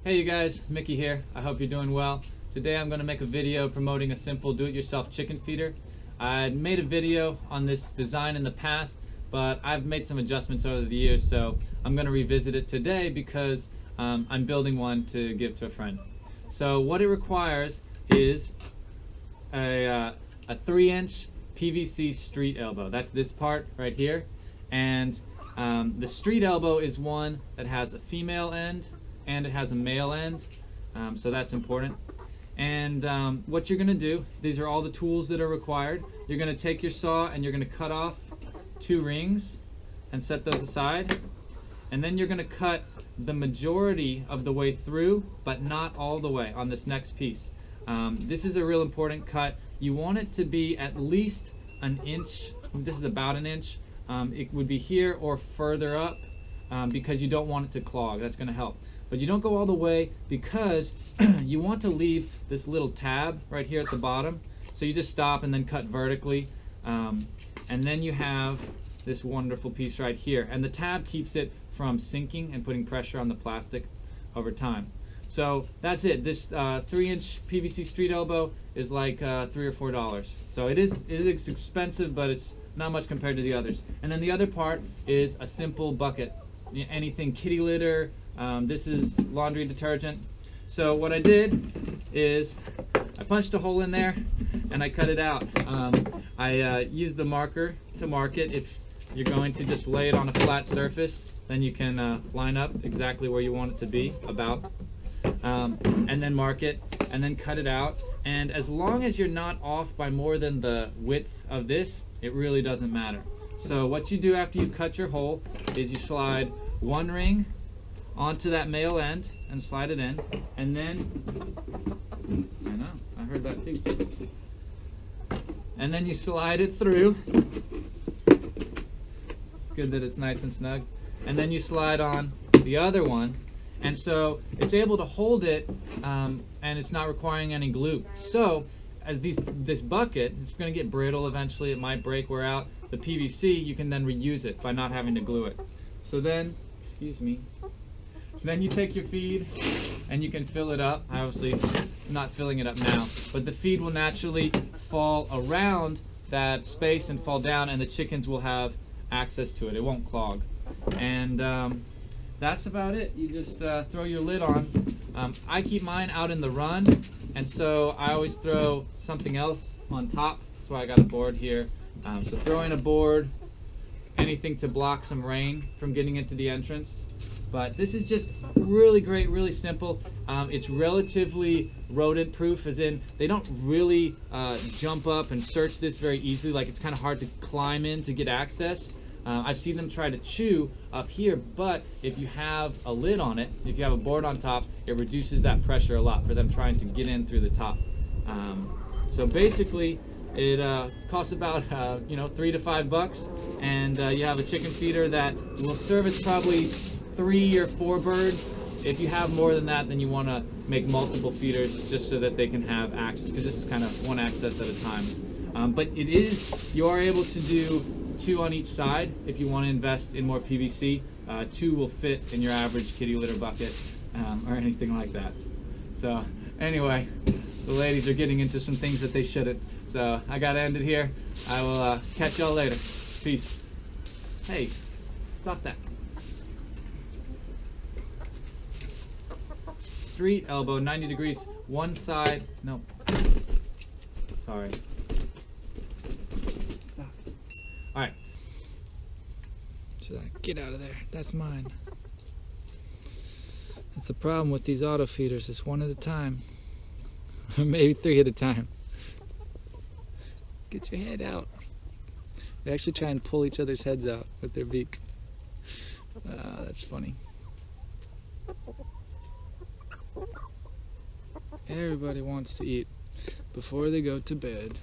Hey you guys, Mickey here. I hope you're doing well. Today I'm going to make a video promoting a simple do-it-yourself chicken feeder. I made a video on this design in the past, but I've made some adjustments over the years, so I'm going to revisit it today because I'm building one to give to a friend. So what it requires is a 3-inch PVC street elbow. That's this part right here. And the street elbow is one that has a female end and it has a male end, so that's important. And what you're going to do, these are all the tools that are required. You're going to take your saw and you're going to cut off 2 rings and set those aside. And then you're going to cut the majority of the way through, but not all the way on this next piece. This is a real important cut. You want it to be at least an inch. This is about an inch. It would be here or further up because you don't want it to clog. That's going to help. But you don't go all the way because you want to leave this little tab right here at the bottom. So you just stop and then cut vertically. And then you have this wonderful piece right here. And the tab keeps it from sinking and putting pressure on the plastic over time. So that's it. This 3-inch PVC street elbow is like $3 or $4. So it is expensive, but it's not much compared to the others. And then the other part is a simple bucket. Anything kitty litter. This is laundry detergent. So what I did is I punched a hole in there and I cut it out. I used the marker to mark it. If you're going to just lay it on a flat surface, then you can line up exactly where you want it to be, about, and then mark it and then cut it out. And as long as you're not off by more than the width of this, it really doesn't matter. So what you do after you cut your hole is you slide 1 ring onto that male end and slide it in, and then I know, I heard that too. And then you slide it through. It's good that it's nice and snug. And then you slide on the other one, and so it's able to hold it, and it's not requiring any glue. So as this bucket, it's going to get brittle eventually. It might break, wear out. The PVC, you can then reuse it by not having to glue it. So then, excuse me. Then you take your feed and you can fill it up. Obviously, I'm not filling it up now, but the feed will naturally fall around that space and fall down, and the chickens will have access to it. It won't clog. And that's about it. You just throw your lid on. I keep mine out in the run, and so I always throw something else on top. So I got a board here. So throw in a board, anything to block some rain from getting into the entrance. But this is just really great, really simple. It's relatively rodent proof, as in they don't really jump up and search this very easily. Like, it's kind of hard to climb in to get access. I've seen them try to chew up here, but if you have a lid on it, if you have a board on top, it reduces that pressure a lot for them trying to get in through the top. So basically, it costs about $3 to $5, and you have a chicken feeder that will service probably 3 or 4 birds. If you have more than that, then you want to make multiple feeders just so that they can have access, because this is kind of one access at a time. But you are able to do 2 on each side if you want to invest in more PVC. 2 will fit in your average kitty litter bucket or anything like that. So anyway, the ladies are getting into some things that they shouldn't. So I gotta end it here. I will catch y'all later. Peace. Hey, stop that. Street elbow, 90 degrees, one side. No. Sorry. Stop. All right. So get out of there. That's mine. That's the problem with these auto feeders. It's 1 at a time. Maybe 3 at a time. Get your head out. They actually try and pull each other's heads out with their beak. That's funny. Everybody wants to eat before they go to bed.